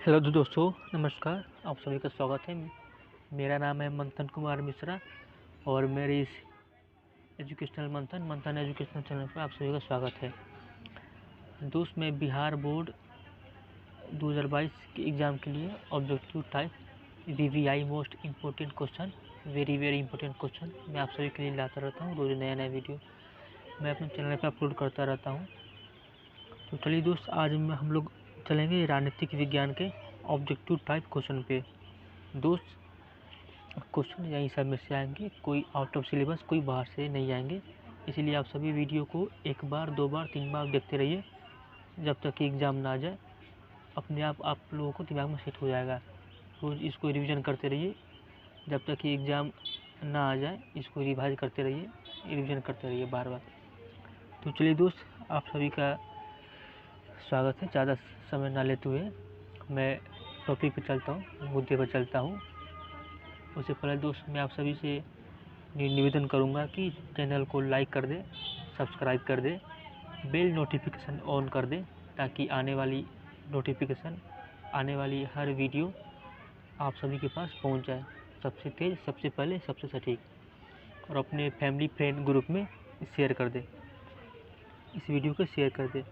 Hello दोस्तों, नमस्कार। आप सभी का स्वागत है। मेरा नाम है मंथन कुमार मिश्रा और मेरे इस एजुकेशनल मंथन एजुकेशनल चैनल पर आप सभी का स्वागत है। दोस्त, मैं बिहार बोर्ड 2022 के एग्ज़ाम के लिए objective type VVI most important question, very important question मैं आप सभी के लिए लाता रहता हूँ। रोज़ नया वीडियो मैं अपने चैनल पर अपलोड करता रहता हूँ। तो चलिए दोस्त, आज हम लोग चलेंगे राजनीतिक विज्ञान के ऑब्जेक्टिव टाइप क्वेश्चन पे। दोस्त, क्वेश्चन यहीं सब में से आएंगे, कोई आउट ऑफ सिलेबस, कोई बाहर से नहीं आएंगे। इसीलिए आप सभी वीडियो को एक बार, दो बार, तीन बार देखते रहिए जब तक कि एग्ज़ाम ना आ जाए। अपने आप लोगों को दिमाग में सेट हो जाएगा। रोज़ इसको रिवीजन करते रहिए जब तक कि एग्ज़ाम ना आ जाए। इसको रिवाइज करते रहिए, रिवीजन करते रहिए बार बार। तो चलिए दोस्त, आप सभी का स्वागत है। ज़्यादा समय ना लेते हुए मैं टॉपिक पर चलता हूँ, मुद्दे पर चलता हूँ। उससे पहले दोस्त, मैं आप सभी से निवेदन करूँगा कि चैनल को लाइक कर दे, सब्सक्राइब कर दे, बेल नोटिफिकेशन ऑन कर दे, ताकि आने वाली नोटिफिकेशन, आने वाली हर वीडियो आप सभी के पास पहुँच जाए, सबसे तेज़, सबसे पहले, सबसे सटीक। और अपने फैमिली फ्रेंड ग्रुप में शेयर कर दे, इस वीडियो को शेयर कर दे,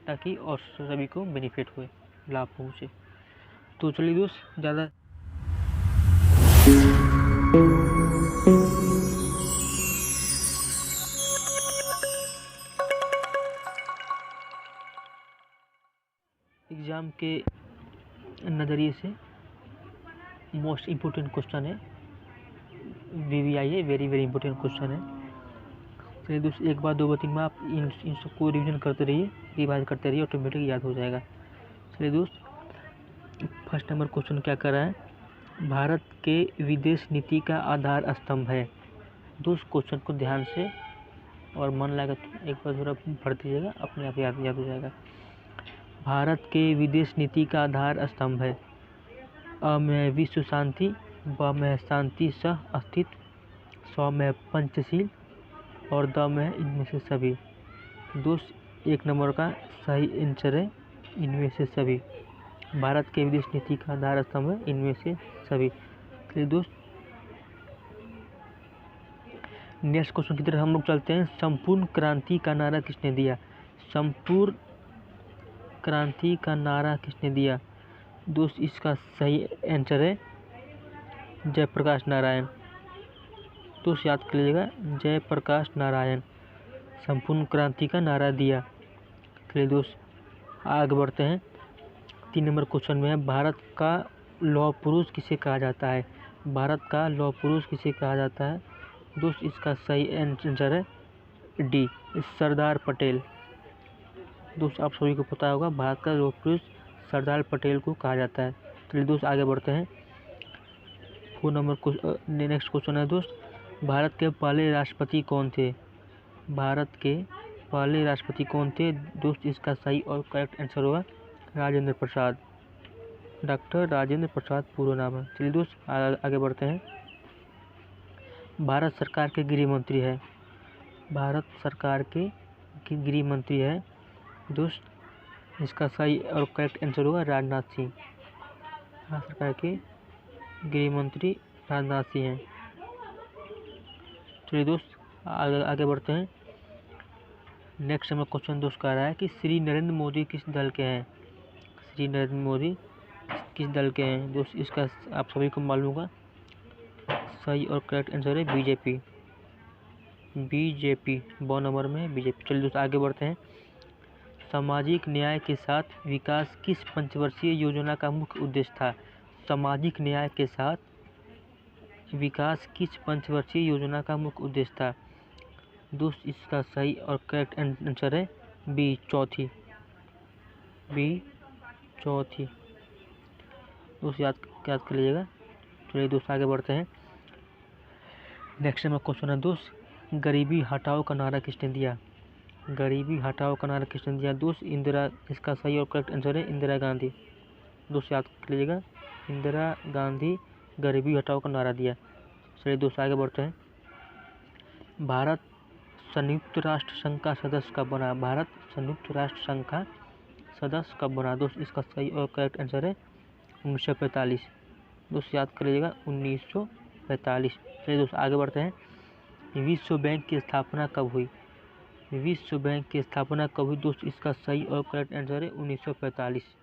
ताकि और सभी को बेनिफिट हुए, लाभ पहुँचे। तो चलिए दोस्त, ज़्यादा एग्ज़ाम के नज़रिए से मोस्ट इम्पोर्टेंट क्वेश्चन है, VVI है, वेरी इम्पोर्टेंट क्वेश्चन है। चलिए दोस्त, एक बार, दो बार, तीन बार आप इन सबको रिविजन करते रहिए, रिवाइज करते रहिए, ऑटोमेटिक याद हो जाएगा। चलिए दोस्त, फर्स्ट नंबर क्वेश्चन क्या कर रहा है? भारत के विदेश नीति का आधार स्तंभ है। दोस्त, क्वेश्चन को ध्यान से और मन लगा तो एक बार थोड़ा पढ़ दीजिएगा, अपने आप याद हो जाएगा। भारत के विदेश नीति का आधार स्तंभ है। अ में विश्व शांति, ब में शांति सह अस्तित्व, स में पंचशील और द में इनमें से सभी। दोस्त, एक नंबर का सही आंसर है इनमें से सभी। भारत के विदेश नीति का आधार स्तंभ है इनमें से सभी। चलिए दोस्त, नेक्स्ट क्वेश्चन की तरफ हम लोग चलते हैं। संपूर्ण क्रांति का नारा किसने दिया? संपूर्ण क्रांति का नारा किसने दिया? दोस्त, इसका सही आंसर है जयप्रकाश नारायण। दोस्त, याद कर लीजिएगा, जयप्रकाश नारायण संपूर्ण क्रांति का नारा दिया। चलिए दोस्त, आगे बढ़ते हैं। 3 नंबर क्वेश्चन में है, भारत का लौह पुरुष किसे कहा जाता है? भारत का लौह पुरुष किसे कहा जाता है? दोस्त, इसका सही आंसर है डी, सरदार पटेल। दोस्त, आप सभी को पता होगा, भारत का लौह पुरुष सरदार पटेल को कहा जाता है। चलिए दोस्त, आगे बढ़ते हैं। 4 नंबर नेक्स्ट क्वेश्चन है दोस्त, भारत के पहले राष्ट्रपति कौन थे? भारत के पहले राष्ट्रपति कौन थे? दोस्त, इसका सही और करेक्ट आंसर होगा राजेंद्र प्रसाद। डॉक्टर राजेंद्र प्रसाद पूरा नाम है। चलिए दोस्त, आगे बढ़ते हैं। भारत सरकार के गृह मंत्री है। भारत सरकार के गृह मंत्री है। दोस्त, इसका सही और करेक्ट आंसर होगा राजनाथ सिंह। भारत सरकार के गृह मंत्री राजनाथ सिंह हैं। चलिए दोस्त, आगे बढ़ते हैं। नेक्स्ट हमें क्वेश्चन दोस्त कह रहा है कि श्री नरेंद्र मोदी किस दल के हैं? श्री नरेंद्र मोदी किस दल के हैं? दोस्त, इसका आप सभी को मालूम होगा, सही और करेक्ट आंसर है बीजेपी। बीजेपी 2 नंबर में है बीजेपी। चलिए दोस्त, आगे बढ़ते हैं। सामाजिक न्याय के साथ विकास किस पंचवर्षीय योजना का मुख्य उद्देश्य था? सामाजिक न्याय के साथ विकास किस पंचवर्षीय योजना का मुख्य उद्देश्य था? दोस्त, इसका सही और करेक्ट आंसर है बी, चौथी। बी, चौथी। दोस्त, याद कर लीजिएगा। चलिए दोस्त, आगे बढ़ते हैं। नेक्स्ट नंबर क्वेश्चन है दोस्त, गरीबी हटाओ का नारा किसने दिया? गरीबी हटाओ का नारा किसने दिया? दोस्त, इंदिरा। इसका सही और करेक्ट आंसर है इंदिरा गांधी। दोस्त, याद कर लीजिएगा, इंदिरा गांधी गरीबी हटाओ का नारा दिया। चलिए दोस्त, आगे बढ़ते हैं। भारत संयुक्त राष्ट्र संघ का सदस्य कब बना? भारत संयुक्त राष्ट्र संघ का सदस्य कब बना? दोस्त, इसका सही और करेक्ट आंसर है 1945। दोस्त याद कर लीजिएगा 1945। चलिए दोस्त आगे बढ़ते हैं। विश्व बैंक की स्थापना कब हुई? विश्व बैंक की स्थापना कब हुई? दोस्त इसका सही और करेक्ट आंसर है 1945।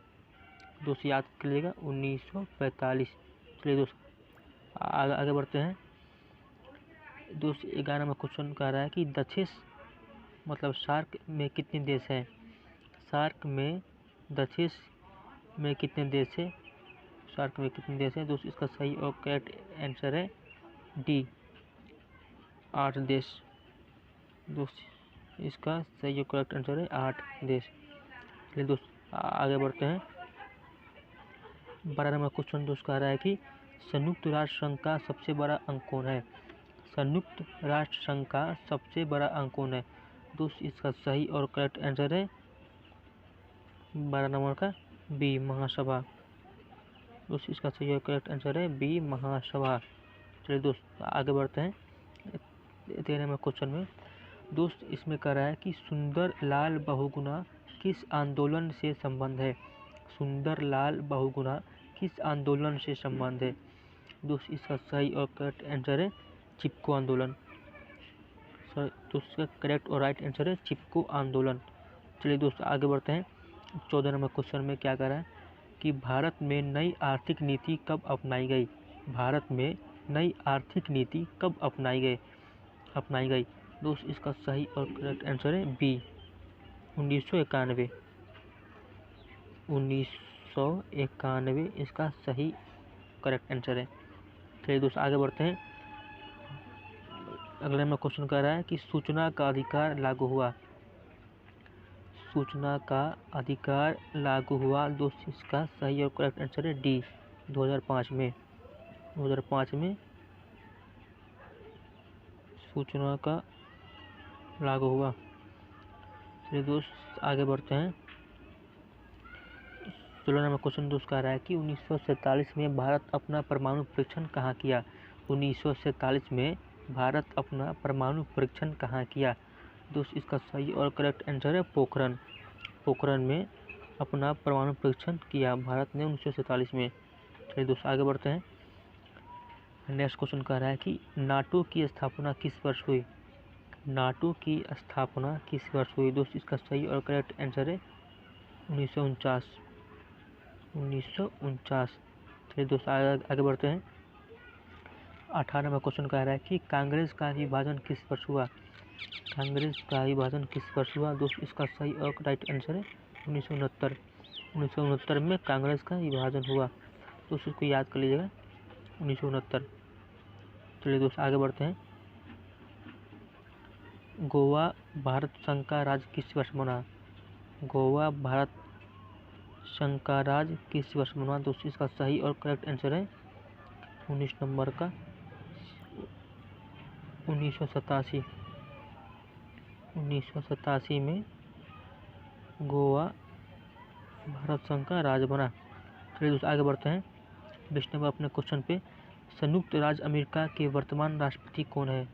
दोस्त याद कर लीजिएगा 1945। चलिए दोस्त आगे बढ़ते हैं। दोस्त 11वां क्वेश्चन कह रहा है कि दक्षिण मतलब सार्क में कितने देश हैं? सार्क में दक्षिण में कितने देश है? सार्क में कितने देश हैं? दोस्त इसका सही और करेक्ट आंसर है डी, 8 देश। दोस्त इसका सही और करेक्ट आंसर है 8 देश। चलिए दोस्त आगे बढ़ते हैं। 12वां क्वेश्चन दोस्त कह रहा है कि संयुक्त राष्ट्र संघ का सबसे बड़ा अंग कौन है? संयुक्त राष्ट्र संघ का सबसे बड़ा अंग कौन है? दोस्त इसका सही और करेक्ट आंसर है 12 नंबर का बी, महासभा। दोस्त इसका सही और करेक्ट आंसर है बी, महासभा। चलिए दोस्त आगे बढ़ते हैं 13वें क्वेश्चन में। दोस्त इसमें कह रहा है कि सुंदर लाल बहुगुणा किस आंदोलन से संबंध है? सुंदर लाल बहुगुणा किस आंदोलन से संबंध है? दोस्त इसका सही और करेक्ट आंसर है चिपको आंदोलन। तो इसका करेक्ट और राइट आंसर है चिपको आंदोलन। चलिए दोस्त आगे बढ़ते हैं। 14 नंबर क्वेश्चन में क्या कह रहा है कि भारत में नई आर्थिक नीति कब अपनाई गई? भारत में नई आर्थिक नीति कब अपनाई गई? दोस्त इसका सही और करेक्ट आंसर है बी, 1991। 1991 इसका सही करेक्ट आंसर है। चलिए दोस्त आगे बढ़ते हैं। अगले में क्वेश्चन कर रहा है कि सूचना का अधिकार लागू हुआ। सूचना का अधिकार लागू हुआ। दोस्त इसका सही और करेक्ट आंसर है डी, 2005 में। 2005 में सूचना का लागू हुआ। चलिए दोस्त आगे बढ़ते हैं। 16 नंबर क्वेश्चन दोस्त कह रहा है कि 1947 में भारत अपना परमाणु परीक्षण कहाँ किया? 1947 में भारत अपना परमाणु परीक्षण कहाँ किया? दोस्त इसका सही और करेक्ट आंसर है पोखरण। पोखरण में अपना परमाणु परीक्षण किया भारत ने 1947 में। चलिए दोस्त आगे बढ़ते हैं। नेक्स्ट क्वेश्चन कह रहा है कि नाटो की स्थापना किस वर्ष हुई? नाटो की स्थापना किस वर्ष हुई? दोस्त इसका सही और करेक्ट आंसर है 1949। 1949। चलिए दोस्त आगे बढ़ते हैं। 18 नंबर क्वेश्चन कह रहा है कि कांग्रेस का विभाजन किस वर्ष हुआ? कांग्रेस का विभाजन किस वर्ष हुआ? दोस्त इसका सही और राइट आंसर है 1969। 1969 में कांग्रेस का विभाजन हुआ। दोस्त इसको याद कर लीजिएगा 1969। चलिए दोस्त आगे बढ़ते हैं। गोवा भारत संघ का राज्य किस वर्ष बना? गोवा भारत संघ का राज्य किस वर्ष बना? दोस्त इसका सही और करेक्ट आंसर है 19 नंबर का 1987। 1987 में गोवा भारत संघ का राज्य बना। चलिए दोस्त आगे बढ़ते हैं। 20 नंबर अपने क्वेश्चन पे, संयुक्त राज्य अमेरिका के वर्तमान राष्ट्रपति कौन है?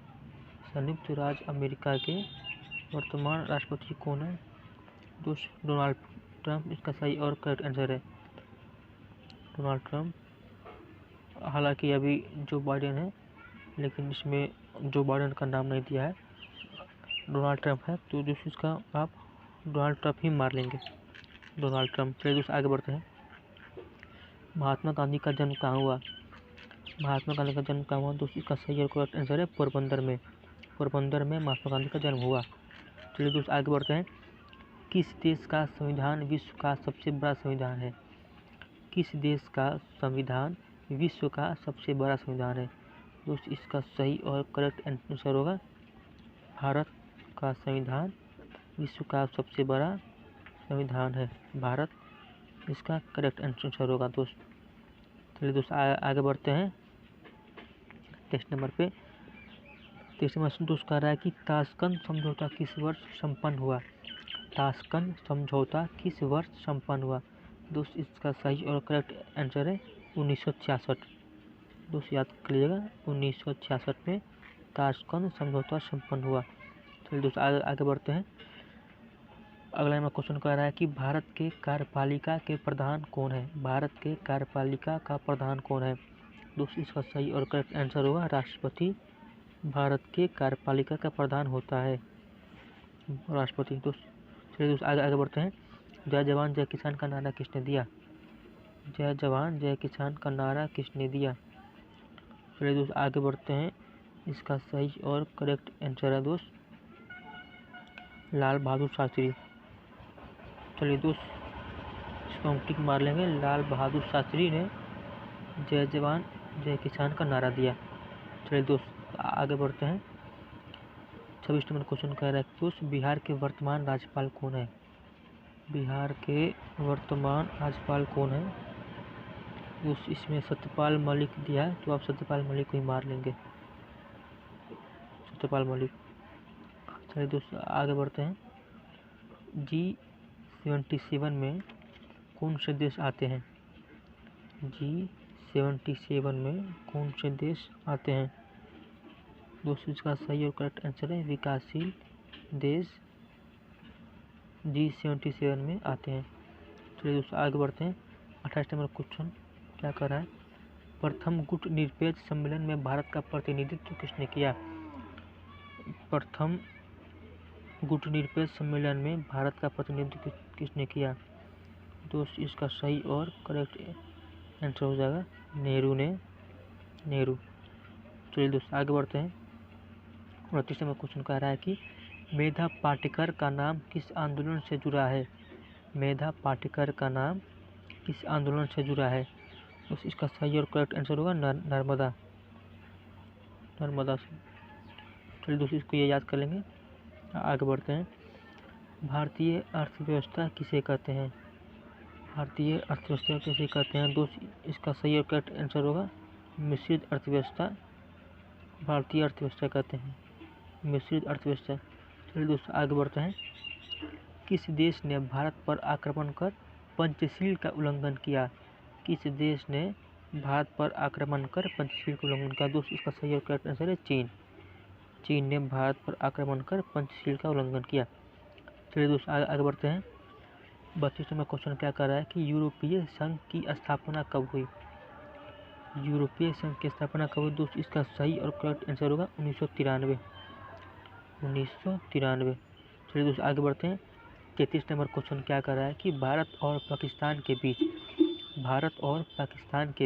संयुक्त राज्य अमेरिका के वर्तमान राष्ट्रपति कौन है? दोस्त डोनाल्ड ट्रंप इसका सही और करेक्ट आंसर है, डोनाल्ड ट्रंप। हालांकि अभी जो बाइडेन है, लेकिन इसमें जो बाइडेन का नाम नहीं दिया है, डोनाल्ड ट्रंप है, तो दोस्त इसका आप डोनाल्ड ट्रंप ही मार लेंगे, डोनाल्ड ट्रंप। चलिए दोस्त आगे बढ़ते हैं। महात्मा गांधी का जन्म कहाँ हुआ? महात्मा गांधी का जन्म कहाँ हुआ? दोस्त इसका सही और करेक्ट आंसर है पोरबंदर में। पोरबंदर में महात्मा गांधी का जन्म हुआ। चलिए दोस्त आगे बढ़ते हैं। किस देश का संविधान विश्व का सबसे बड़ा संविधान है? किस देश का संविधान विश्व का सबसे बड़ा संविधान है? दोस्त इसका सही और करेक्ट आंसर होगा भारत का संविधान विश्व का सबसे बड़ा संविधान है, भारत इसका करेक्ट आंसर होगा दोस्त। चलिए दोस्त आगे बढ़ते हैं। टेस्ट नंबर पे 23 नंबर दोस्त कह रहा है कि ताशकंद समझौता किस वर्ष संपन्न हुआ? ताशकंद समझौता किस वर्ष संपन्न हुआ? दोस्त इसका सही और करेक्ट आंसर है 1966। दोस्त याद कर लीजिएगा 1966 में ताशकंद समझौता संपन्न हुआ। चलिए दोस्त आगे बढ़ते हैं। अगला नंबर क्वेश्चन कह रहा है कि भारत के कार्यपालिका के प्रधान कौन है। भारत के कार्यपालिका का प्रधान कौन है। दोस्तों इसका सही और करेक्ट आंसर होगा राष्ट्रपति। भारत के कार्यपालिका का प्रधान होता है राष्ट्रपति। चलिए दोस्तों आगे बढ़ते हैं। जय जवान जय किसान का नारा किसने दिया। जय जवान जय किसान का नारा किसने दिया। चलिए दोस्त आगे बढ़ते हैं। इसका सही और करेक्ट आंसर है दोस्त लाल बहादुर शास्त्री। चलिए दोस्त इसको हम टिक मार लेंगे। लाल बहादुर शास्त्री ने जय जवान जय किसान का नारा दिया। चलिए दोस्त आगे बढ़ते हैं। 26 नंबर क्वेश्चन कह रहा है दोस्त बिहार के वर्तमान राज्यपाल कौन है। बिहार के वर्तमान राज्यपाल कौन है। दोस्त इसमें सत्यपाल मलिक दिया है तो आप सत्यपाल मलिक को ही मार लेंगे। सत्यपाल मलिक। चलिए दोस्त आगे बढ़ते हैं। G77 में कौन से देश आते हैं। G77 में कौन से देश आते हैं। दोस्तों इसका सही और करेक्ट आंसर है विकासशील देश G77 में आते हैं। चलिए दोस्तों आगे बढ़ते हैं। 28 नंबर क्वेश्चन क्या कर रहा है। प्रथम गुट निरपेक्ष सम्मेलन में भारत का प्रतिनिधित्व किसने किया। प्रथम गुट निरपेक्ष सम्मेलन में भारत का प्रतिनिधित्व किसने किया। दोस्त इसका सही और करेक्ट आंसर हो जाएगा नेहरू ने। नेहरू। चलिए दोस्त आगे बढ़ते हैं। 29 नंबर क्वेश्चन कह रहा है कि मेधा पाटेकर का नाम किस आंदोलन से जुड़ा है। मेधा पाटेकर का नाम किस आंदोलन से जुड़ा है। तो इसका सही और करेक्ट आंसर होगा नर्मदा। नर्मदा से। चलिए दोस्तों इसको ये याद कर लेंगे। आगे बढ़ते हैं। भारतीय अर्थव्यवस्था किसे कहते हैं। भारतीय अर्थव्यवस्था किसे कहते हैं। दोस्त इसका सही और करेक्ट आंसर होगा मिश्रित अर्थव्यवस्था। भारतीय अर्थव्यवस्था कहते हैं मिश्रित अर्थव्यवस्था। चलिए दोस्तों आगे बढ़ते हैं। किस देश ने भारत पर आक्रमण कर पंचशील का उल्लंघन किया। किस देश ने भारत पर आक्रमण कर पंचशील का उल्लंघन किया। दोस्त इसका सही और करेक्ट आंसर है चीन। चीन ने भारत पर आक्रमण कर पंचशील का उल्लंघन किया। चलिए दोस्त आगे बढ़ते हैं। 32 नंबर क्वेश्चन क्या कर रहा है कि यूरोपीय संघ की स्थापना कब हुई। यूरोपीय संघ की स्थापना कब हुई। दोस्त इसका सही और करेक्ट आंसर होगा 1993। 1993। चलिए दोस्त आगे बढ़ते हैं। 33 नंबर क्वेश्चन क्या कर रहा है कि भारत और पाकिस्तान के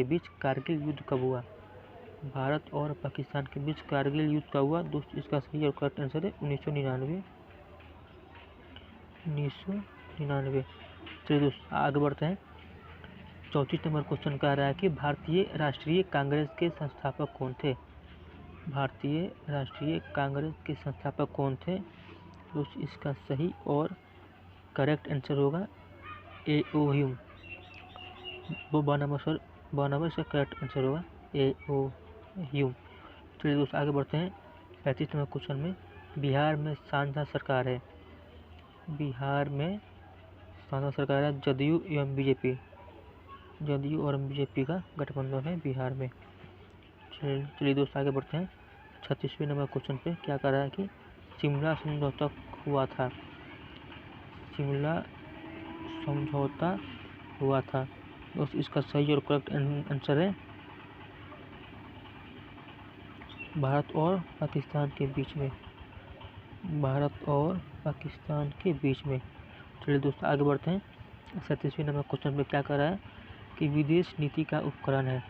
बीच कारगिल युद्ध कब हुआ। भारत और पाकिस्तान के बीच कारगिल युद्ध कब हुआ। दोस्त इसका सही और करेक्ट आंसर है 1999। 1999। चलिए दोस्त आगे बढ़ते हैं। 34 नंबर क्वेश्चन कह रहा है कि भारतीय राष्ट्रीय कांग्रेस के संस्थापक कौन थे। भारतीय राष्ट्रीय कांग्रेस के संस्थापक कौन थे। दोस्त इसका सही और करेक्ट आंसर होगा A.O. ह्यूम। वो 92 से करेक्ट आंसर होगा A.O. ह्यूम। चलिए दोस्त आगे बढ़ते हैं। 35 नंबर क्वेश्चन में बिहार में साझा सरकार है। बिहार में साझा सरकार है जदयू एवं बीजेपी। जदयू और बीजेपी का गठबंधन है बिहार में। चलिए दोस्त आगे बढ़ते हैं। 36वें नंबर क्वेश्चन पे क्या कर रहा है कि शिमला समझौता हुआ था। शिमला समझौता हुआ था। दोस्त इसका सही और करेक्ट आंसर है भारत और पाकिस्तान के बीच में। भारत और पाकिस्तान के बीच में। चलिए दोस्त आगे बढ़ते हैं। 37वें नंबर क्वेश्चन पे क्या कर रहा है कि विदेश नीति का उपकरण है।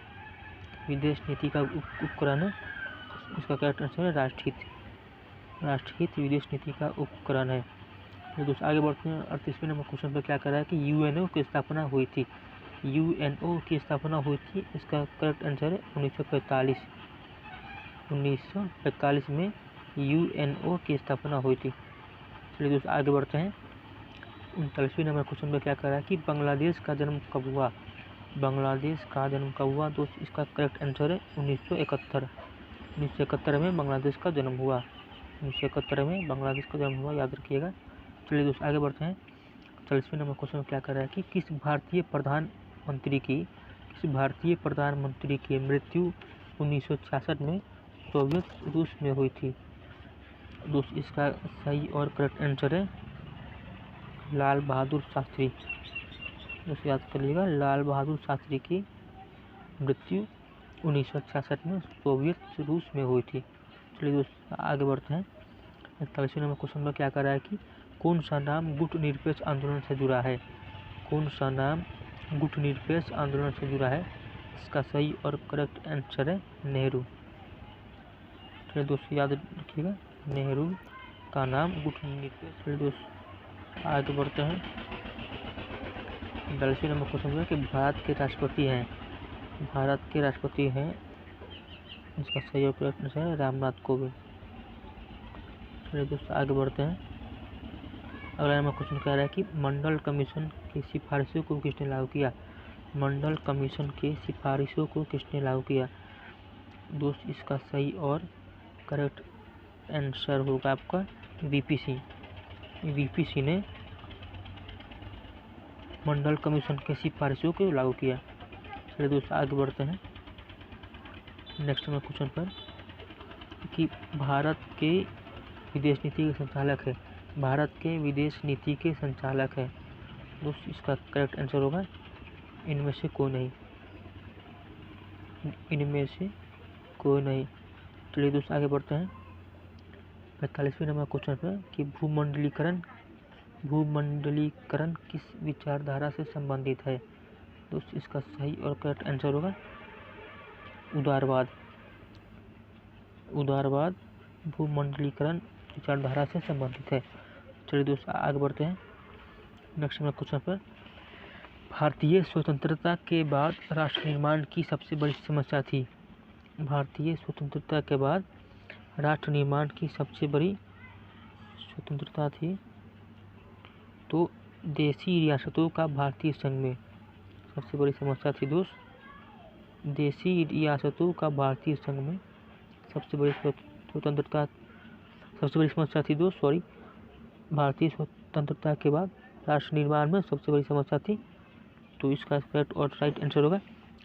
विदेश नीति का उपकरण है। इसका करेक्ट आंसर है राष्ट्रहित। राष्ट्रहित विदेश नीति का उपकरण है। तो दोस्त आगे बढ़ते हैं। 38वें नंबर क्वेश्चन पे क्या कर रहा है कि UNO की स्थापना हुई थी। UNO की स्थापना हुई थी। इसका करेक्ट आंसर है 1945। 1945 में UNO की स्थापना हुई थी। चलिए दोस्त आगे बढ़ते हैं। 39वें नंबर क्वेश्चन पे क्या कर रहा है कि बांग्लादेश का जन्म कब हुआ। बांग्लादेश का जन्म कब हुआ। दोस्त इसका करेक्ट आंसर है 1971। 1971 में बांग्लादेश का जन्म हुआ। 1971 में बांग्लादेश का जन्म हुआ, याद रखिएगा। चलिए दोस्त आगे बढ़ते हैं। 40वें नंबर क्वेश्चन क्या कर रहा है कि किस भारतीय प्रधानमंत्री की मृत्यु 1966 में सोवियत रूस में हुई थी। दोस्त इसका सही और करेक्ट आंसर है लाल बहादुर शास्त्री, दोस्तों याद कर लीजिएगा, लाल बहादुर शास्त्री की मृत्यु 1966 में सोवियत रूस में हुई थी। चलिए दोस्तों आगे बढ़ते हैं। 41वें नंबर क्वेश्चन में क्या कर रहा है कि कौन सा नाम गुट निरपेक्ष आंदोलन से जुड़ा है? कौन सा नाम गुट निरपेक्ष आंदोलन से जुड़ा है? इसका सही और करेक्ट आंसर है नेहरू। चलिए दोस्तों याद रखिएगा, नेहरू का नाम गुट निरपेक्ष। चलिए दोस्तों आगे बढ़ते हैं। 42वें नंबर क्वेश्चन में कि भारत के राष्ट्रपति हैं, इसका सही और करेक्ट आंसर है रामनाथ कोविंद। चलिए दोस्तों आगे बढ़ते हैं। अगला नंबर क्वेश्चन कह रहा है कि मंडल कमीशन की सिफारिशों को किसने लागू किया? मंडल कमीशन की सिफारिशों को किसने लागू किया? दोस्त इसका सही और करेक्ट आंसर होगा आपका वीपी ने मंडल कमीशन के सिफारिशों को लागू किया। चलिए दोस्तों आगे बढ़ते हैं नेक्स्ट नंबर क्वेश्चन पर कि भारत के विदेश नीति के संचालक है। भारत के विदेश नीति के संचालक है। दोस्तों इसका करेक्ट आंसर होगा इनमें से कोई नहीं। चलिए दोस्तों आगे बढ़ते हैं 45वें नंबर क्वेश्चन पर कि भूमंडलीकरण किस विचारधारा से संबंधित है? दोस्तों इसका सही और करेक्ट आंसर होगा उदारवाद भूमंडलीकरण विचारधारा से संबंधित है। चलिए दोस्तों आगे बढ़ते हैं नेक्स्ट नंबर क्वेश्चन पर भारतीय स्वतंत्रता के बाद राष्ट्र निर्माण की सबसे बड़ी समस्या थी। भारतीय स्वतंत्रता के बाद राष्ट्र निर्माण की सबसे बड़ी स्वतंत्रता थी तो देशी रियासतों का भारतीय संघ में सबसे बड़ी समस्या थी। दोस्त देशी रियासतों का भारतीय संघ में सबसे बड़ी समस्या थी दोस्त भारतीय स्वतंत्रता के बाद राष्ट्र निर्माण में सबसे बड़ी समस्या थी तो इसका करेक्ट और राइट आंसर होगा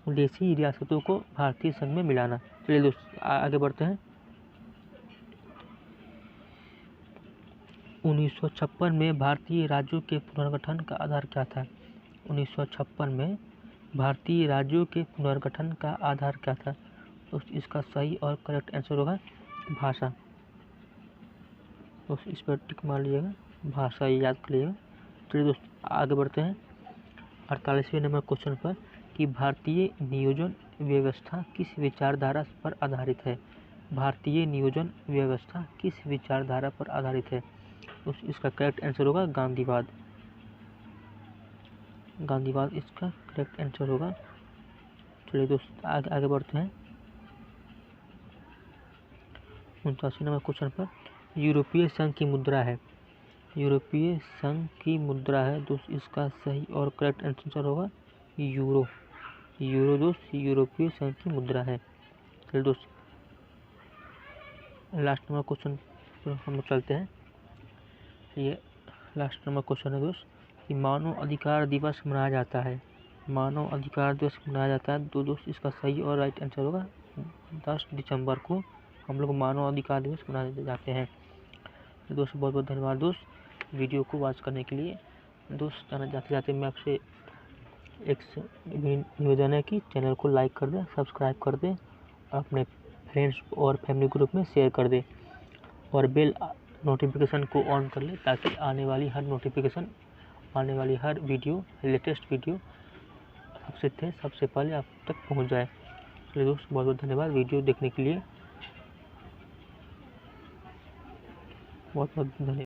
देशी रियासतों को भारतीय संघ में मिलाना। चलिए दोस्त आगे बढ़ते हैं। 1956 में भारतीय राज्यों के पुनर्गठन का आधार क्या था? 1956 में भारतीय राज्यों के पुनर्गठन का आधार क्या था? तो इसका सही और करेक्ट आंसर होगा भाषा। तो इस पर टिक मार लीजिएगा, भाषा याद कर लीजिएगा। चलिए दोस्त आगे बढ़ते हैं 48वें नंबर क्वेश्चन पर कि भारतीय नियोजन व्यवस्था किस विचारधारा पर आधारित है? भारतीय नियोजन व्यवस्था किस विचारधारा पर आधारित है? तो इसका करेक्ट आंसर होगा गांधीवाद इसका करेक्ट आंसर होगा। चलिए दोस्त आगे बढ़ते हैं 49 नंबर क्वेश्चन पर यूरोपीय संघ की मुद्रा है दोस्त इसका सही और करेक्ट आंसर होगा यूरो दोस्त यूरोपीय संघ की मुद्रा है। चलिए दोस्त लास्ट नंबर क्वेश्चन पर हम चलते हैं। ये लास्ट नंबर क्वेश्चन है दोस्त कि मानव अधिकार दिवस मनाया जाता है तो दोस्त इसका सही और राइट आंसर होगा 10 दिसंबर को हम लोग मानव अधिकार दिवस मनाए जाते हैं। तो दोस्त बहुत बहुत धन्यवाद दोस्त वीडियो को वॉच करने के लिए। दोस्त जाते जाते मैं आपसे एक निवेदन है कि चैनल को लाइक कर दें, सब्सक्राइब कर दें, अपने फ्रेंड्स और फैमिली ग्रुप में शेयर कर दें और बेल नोटिफिकेशन को ऑन कर ले ताकि आने वाली हर वीडियो लेटेस्ट वीडियो सबसे पहले आप तक पहुंच जाए। चलिए दोस्त बहुत बहुत धन्यवाद वीडियो देखने के लिए, बहुत बहुत धन्यवाद।